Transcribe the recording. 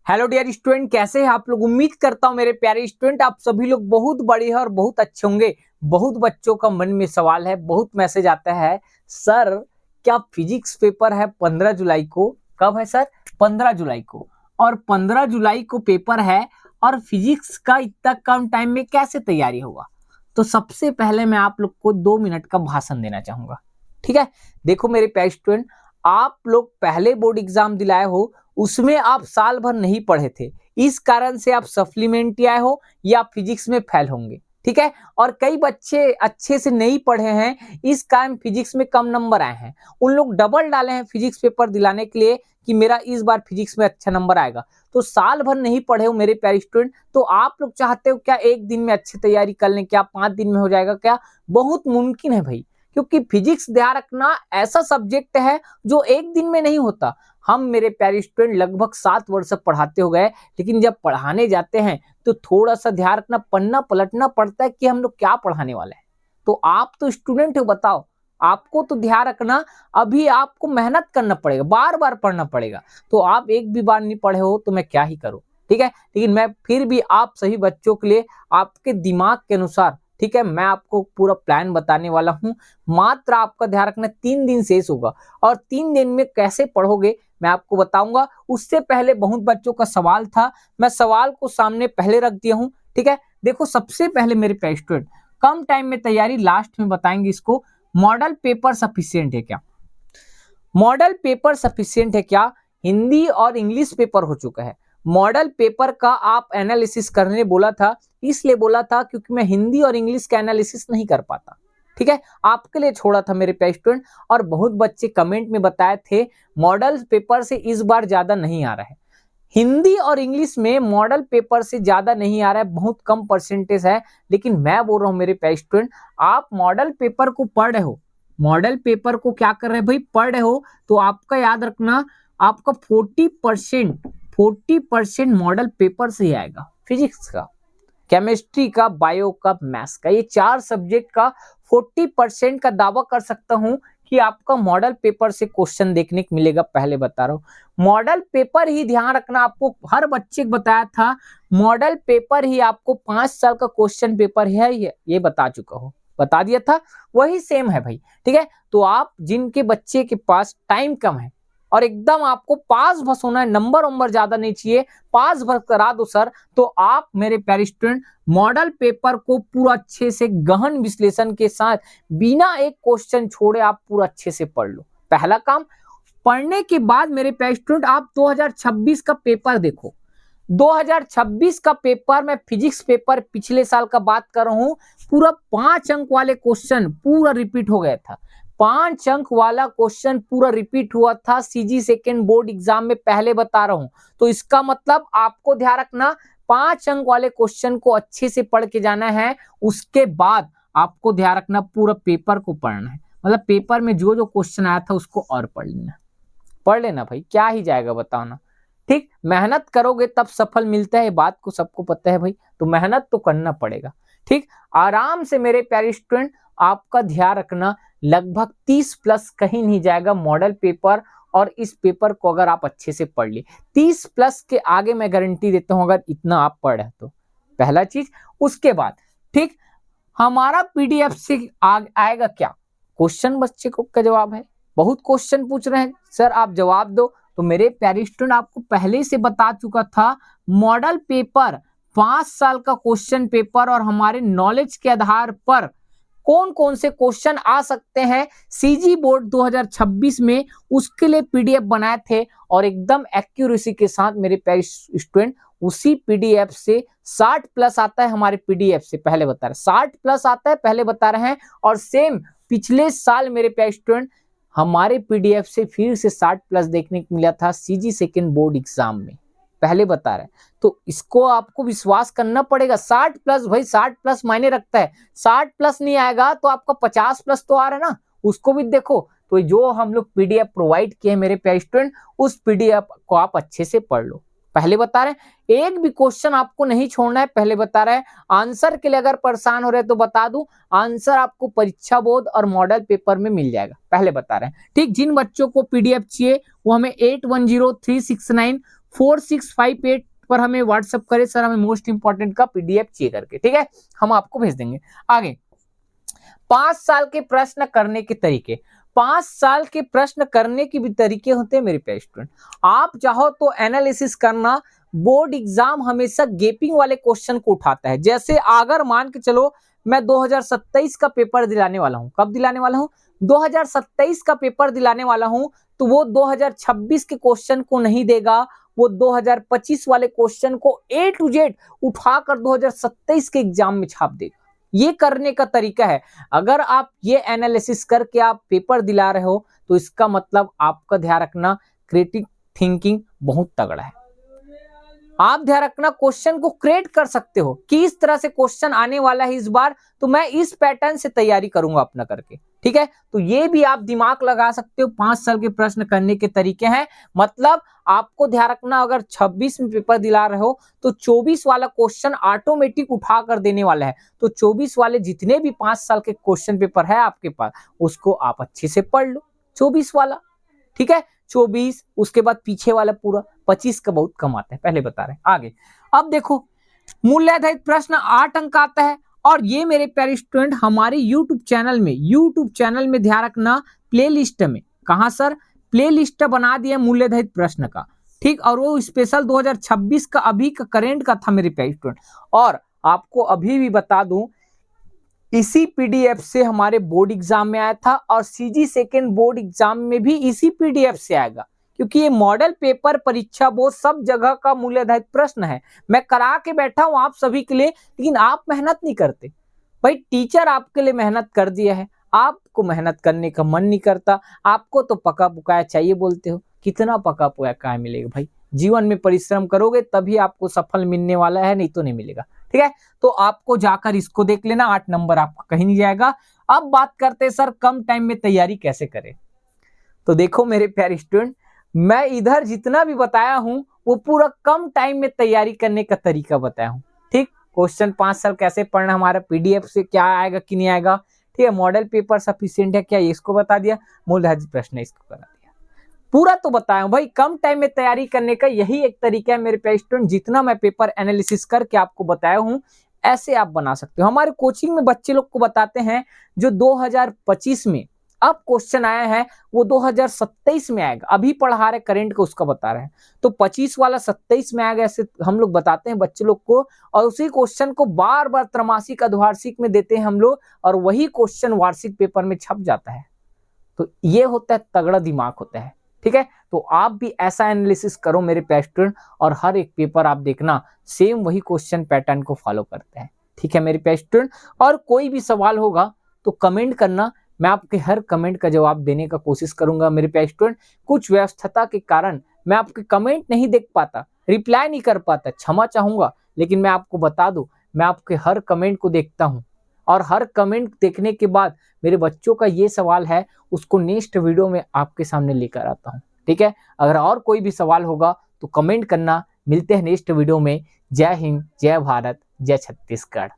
Hello dear student, कैसे हैं आप लोग। उम्मीद करता हूं मेरे प्यारे स्टूडेंट आप सभी लोग बहुत बढ़िया और बहुत अच्छे होंगे। बहुत बच्चों का मन में सवाल है, बहुत मैसेज आता है, सर क्या फिजिक्स पेपर है 15 जुलाई को। कब है सर? 15 जुलाई को। और 15 जुलाई को पेपर है और फिजिक्स का इतना कम टाइम में कैसे तैयारी होगा। तो सबसे पहले मैं आप लोग को 2 मिनट का भाषण देना चाहूंगा, ठीक है। देखो मेरे प्यारे स्टूडेंट, आप लोग पहले बोर्ड एग्जाम दिलाए हो, उसमें आप साल भर नहीं पढ़े थे, इस कारण से आप सप्लीमेंट्री आए हो या फिजिक्स में फेल होंगे, ठीक है। और कई बच्चे अच्छे से नहीं पढ़े हैं, इस कारण फिजिक्स में कम नंबर आए हैं। उन लोग डबल डाले हैं फिजिक्स पेपर दिलाने के लिए कि मेरा इस बार फिजिक्स में अच्छा नंबर आएगा। तो साल भर नहीं पढ़े हो मेरे प्यारे स्टूडेंट, तो आप लोग चाहते हो क्या एक दिन में अच्छी तैयारी कर लें? क्या 5 दिन में हो जाएगा? क्या बहुत मुमकिन है भाई, क्योंकि फिजिक्स ध्यान रखना ऐसा सब्जेक्ट है जो एक दिन में नहीं होता। हम मेरे प्यारे स्टूडेंट लगभग 7 वर्ष पढ़ाते हो गए, लेकिन जब पढ़ाने जाते हैं तो थोड़ा सा ध्यान रखना, पन्ना पलटना पड़ता है कि हम लोग क्या पढ़ाने वाले हैं। तो आप तो स्टूडेंट हो, बताओ, आपको तो ध्यान रखना, अभी आपको मेहनत करना पड़ेगा, बार बार पढ़ना पड़ेगा। तो आप एक भी बार नहीं पढ़े हो तो मैं क्या ही करूं, ठीक है। लेकिन मैं फिर भी आप सभी बच्चों के लिए आपके दिमाग के अनुसार, ठीक है, मैं आपको पूरा प्लान बताने वाला हूं। मात्र आपका ध्यान रखना 3 दिन शेष होगा और 3 दिन में कैसे पढ़ोगे मैं आपको बताऊंगा। उससे पहले बहुत बच्चों का सवाल था, मैं सवाल को सामने पहले रख दिया हूं, ठीक है। देखो सबसे पहले मेरे प्यारे स्टूडेंट, कम टाइम में तैयारी लास्ट में बताएंगे इसको। मॉडल पेपर सफिशिएंट है क्या? मॉडल पेपर सफिशिएंट है क्या? हिंदी और इंग्लिश पेपर हो चुका है। मॉडल पेपर का आप एनालिसिस करने बोला था, इसलिए बोला था क्योंकि मैं हिंदी और इंग्लिश का एनालिसिस नहीं कर पाता, ठीक है। आपके लिए छोड़ा था मेरे प्यारे स्टूडेंट। और बहुत बच्चे कमेंट में बताए थे मॉडल पेपर से इस बार ज्यादा नहीं आ रहा है। हिंदी और इंग्लिश में मॉडल पेपर से ज्यादा नहीं आ रहा है, बहुत कम परसेंटेज है। लेकिन मैं बोल रहा हूं मेरे प्यारे स्टूडेंट, आप मॉडल पेपर को पढ़ रहे हो, मॉडल पेपर को क्या कर रहे हैं भाई, पढ़ रहे हो, तो आपका याद रखना, आपका 40% मॉडल पेपर से ही आएगा। फिजिक्स का, केमिस्ट्री का, बायो का, मैथ्स का, ये 4 सब्जेक्ट का 40% का दावा कर सकता हूं कि आपका मॉडल पेपर से क्वेश्चन देखने को मिलेगा। पहले बता रहा हूं, मॉडल पेपर ही ध्यान रखना, आपको हर बच्चे को बताया था मॉडल पेपर ही आपको 5 साल का क्वेश्चन पेपर है, ये बता चुका हूं, बता दिया था, वही सेम है भाई, ठीक है। तो आप जिनके बच्चे के पास टाइम कम है और एकदम आपको पास बस होना है, नंबर ज्यादा नहीं चाहिए, पास बस करा दो सर, तो आप मेरे प्यारे स्टूडेंट मॉडल पेपर को पूरा अच्छे से गहन विश्लेषण के साथ बिना एक क्वेश्चन छोड़े आप पूरा अच्छे से पढ़ लो। पहला काम। पढ़ने के बाद मेरे प्यारे स्टूडेंट आप 2026 का पेपर देखो। 2026 का पेपर, मैं फिजिक्स पेपर पिछले साल का बात कर रहा हूं, पूरा 5 अंक वाले क्वेश्चन पूरा रिपीट हो गया था। 5 अंक वाला क्वेश्चन पूरा रिपीट हुआ था सीजी सेकेंड बोर्ड एग्जाम में, पहले बता रहा हूं। तो इसका मतलब आपको ध्यान रखना, 5 अंक वाले क्वेश्चन को अच्छे से पढ़ के जाना है। उसके बाद आपको ध्यान रखना पूरा पेपर को पढ़ना है, मतलब पेपर में जो जो क्वेश्चन आया था उसको और पढ़ लेना भाई, क्या ही जाएगा बताओ ना। ठीक, मेहनत करोगे तब सफल मिलता है, ये बात को सबको पता है भाई, तो मेहनत तो करना पड़ेगा। ठीक, आराम से मेरे प्यारे स्टूडेंट, आपका ध्यान रखना, लगभग 30 प्लस कहीं नहीं जाएगा मॉडल पेपर। और इस पेपर को अगर आप अच्छे से पढ़ लिए, 30 प्लस के आगे मैं गारंटी देता हूं, अगर इतना आप पढ़े तो। पहला चीज। उसके बाद ठीक, हमारा पीडीएफ से आएगा क्या क्वेश्चन, बच्चे को का जवाब है। बहुत क्वेश्चन पूछ रहे हैं सर आप जवाब दो, तो मेरे प्यारे स्टूडेंट आपको पहले से बता चुका था, मॉडल पेपर 5 साल का क्वेश्चन पेपर, और हमारे नॉलेज के आधार पर कौन कौन से क्वेश्चन आ सकते हैं सीजी बोर्ड 2026 में, उसके लिए पीडीएफ बनाए थे। और एकदम एक्यूरेसी के साथ मेरे प्यारे स्टूडेंट, उसी पीडीएफ से 60 प्लस आता है हमारे पीडीएफ से, पहले बता रहे 60 प्लस आता है, पहले बता रहे हैं। और सेम पिछले साल मेरे प्यारे स्टूडेंट, हमारे पीडीएफ से फिर से 60 प्लस देखने को मिला था सीजी सेकेंड बोर्ड एग्जाम में, पहले बता रहे हैं। तो इसको आपको विश्वास करना पड़ेगा। 60 प्लस भाई, 60 प्लस मायने रखता है। 60 प्लस नहीं आएगा तो आपका 50 प्लस तो आ रहा है ना, उसको भी देखो। तो जो हम लोग पीडीएफ प्रोवाइड किए हैं मेरे प्यारे स्टूडेंट, उस पीडीएफ को आप अच्छे से पढ़ लो, पहले बता रहे हैं। एक भी क्वेश्चन आपको नहीं छोड़ना है, पहले बता रहे हैं। आंसर के लिए अगर परेशान हो रहे हैं तो बता दूं, आंसर आपको परीक्षा बोर्ड और मॉडल पेपर में मिल जाएगा, पहले बता रहे हैं। ठीक, जिन बच्चों को पीडीएफ चाहिए वो हमें 4658 पर हमें व्हाट्सअप करें सर, हमें मोस्ट इंपॉर्टेंट का पीडीएफ चाहिए करके, ठीक है, हम आपको भेज देंगे। आगे 5 साल के प्रश्न करने के तरीके। 5 साल के प्रश्न करने के भी तरीके होते हैं मेरे प्यारे स्टूडेंट। आप चाहो तो एनालिसिस करना, बोर्ड एग्जाम हमेशा गैपिंग वाले क्वेश्चन को उठाता है। जैसे अगर मान के चलो मैं 2027 का पेपर दिलाने वाला हूं, कब दिलाने वाला हूं, 2027 का पेपर दिलाने वाला हूं, तो वो 2026 के क्वेश्चन को नहीं देगा, वो 2025 वाले क्वेश्चन को ए टू जेड उठाकर 2027 के एग्जाम में छाप देगा। ये करने का तरीका है। अगर आप ये एनालिसिस करके आप पेपर दिला रहे हो तो इसका मतलब आपका ध्यान रखना क्रिएटिव थिंकिंग बहुत तगड़ा है। आप ध्यान रखना क्वेश्चन को क्रिएट कर सकते हो कि इस तरह से क्वेश्चन आने वाला है इस बार, तो मैं इस पैटर्न से तैयारी करूंगा अपना करके, ठीक है। तो ये भी आप दिमाग लगा सकते हो। 5 साल के प्रश्न करने के तरीके हैं, मतलब आपको ध्यान रखना अगर 26 में पेपर दिला रहे हो तो 24 वाला क्वेश्चन ऑटोमेटिक उठा कर देने वाला है। तो 24 वाले जितने भी 5 साल के क्वेश्चन पेपर है आपके पास, उसको आप अच्छे से पढ़ लो 24 वाला, ठीक है। 24 उसके बाद पीछे वाला पूरा 25 का बहुत कम आता है, पहले बता रहे हैं। आगे अब देखो मूल्याधारित प्रश्न 8 अंक आता है, और ये मेरे प्यारे स्टूडेंट हमारे यूट्यूब चैनल में ध्यान रखना प्लेलिस्ट में, कहां सर, प्लेलिस्ट बना दिया मूल्याधारित प्रश्न का, ठीक। और वो स्पेशल 2026 का अभी का करेंट का था मेरे प्यारे स्टूडेंट। और आपको अभी भी बता दूं इसी पीडीएफ से हमारे बोर्ड एग्जाम में आया था, और सीजी सेकेंड बोर्ड एग्जाम में भी इसी पीडीएफ से आएगा, क्योंकि ये मॉडल पेपर परीक्षा बोर्ड सब जगह का मूल्याधारित प्रश्न है। मैं करा के बैठा हूं आप सभी के लिए, लेकिन आप मेहनत नहीं करते भाई। टीचर आपके लिए मेहनत कर दिया है, आपको मेहनत करने का मन नहीं करता, आपको तो पका पुकाया चाहिए बोलते हो। कितना पका पुकाया मिलेगा भाई, जीवन में परिश्रम करोगे तभी आपको सफल मिलने वाला है, नहीं तो नहीं मिलेगा, ठीक है। तो आपको जाकर इसको देख लेना, 8 नंबर आपका कहीं नहीं जाएगा। अब बात करते हैं सर कम टाइम में तैयारी कैसे करें। तो देखो मेरे प्यारे स्टूडेंट, मैं इधर जितना भी बताया हूं वो पूरा कम टाइम में तैयारी करने का तरीका बताया हूं, ठीक। क्वेश्चन 5 साल कैसे पढ़ना, हमारा पीडीएफ से क्या आएगा कि नहीं आएगा, ठीक है। मॉडल पेपर सफिशिएंट है क्या, ये इसको बता दिया। मूल्याधारित प्रश्न इसको बता दिया, पूरा तो बताया हूं भाई। कम टाइम में तैयारी करने का यही एक तरीका है मेरे प्यारे स्टूडेंट। जितना मैं पेपर एनालिसिस करके आपको बताया हूं ऐसे आप बना सकते हो। हमारे कोचिंग में बच्चे लोग को बताते हैं जो 2025 में अब क्वेश्चन आया है वो 2027 में आएगा, अभी पढ़ा रहे करंट को उसका बता रहे हैं, तो 25 वाला 27 में आएगा, ऐसे हम लोग बताते हैं बच्चे लोग को। और उसी क्वेश्चन को बार बार त्रैमासिक अर्धवार्षिक में देते हैं हम लोग, और वही क्वेश्चन वार्षिक पेपर में छप जाता है। तो ये होता है तगड़ा दिमाग होता है, ठीक है। तो आप भी ऐसा एनालिसिस करो मेरे प्यारे स्टूडेंट, और हर एक पेपर आप देखना सेम वही क्वेश्चन पैटर्न को फॉलो करते हैं, ठीक है मेरे प्यारे स्टूडेंट। और कोई भी सवाल होगा तो कमेंट करना, मैं आपके हर कमेंट का जवाब देने का कोशिश करूंगा मेरे प्यारे स्टूडेंट। कुछ व्यस्तता के कारण मैं आपके कमेंट नहीं देख पाता, रिप्लाई नहीं कर पाता, क्षमा चाहूंगा, लेकिन मैं आपको बता दूं मैं आपके हर कमेंट को देखता हूं, और हर कमेंट देखने के बाद मेरे बच्चों का ये सवाल है उसको नेक्स्ट वीडियो में आपके सामने लेकर आता हूं, ठीक है। अगर और कोई भी सवाल होगा तो कमेंट करना। मिलते हैं नेक्स्ट वीडियो में। जय हिंद, जय भारत, जय छत्तीसगढ़।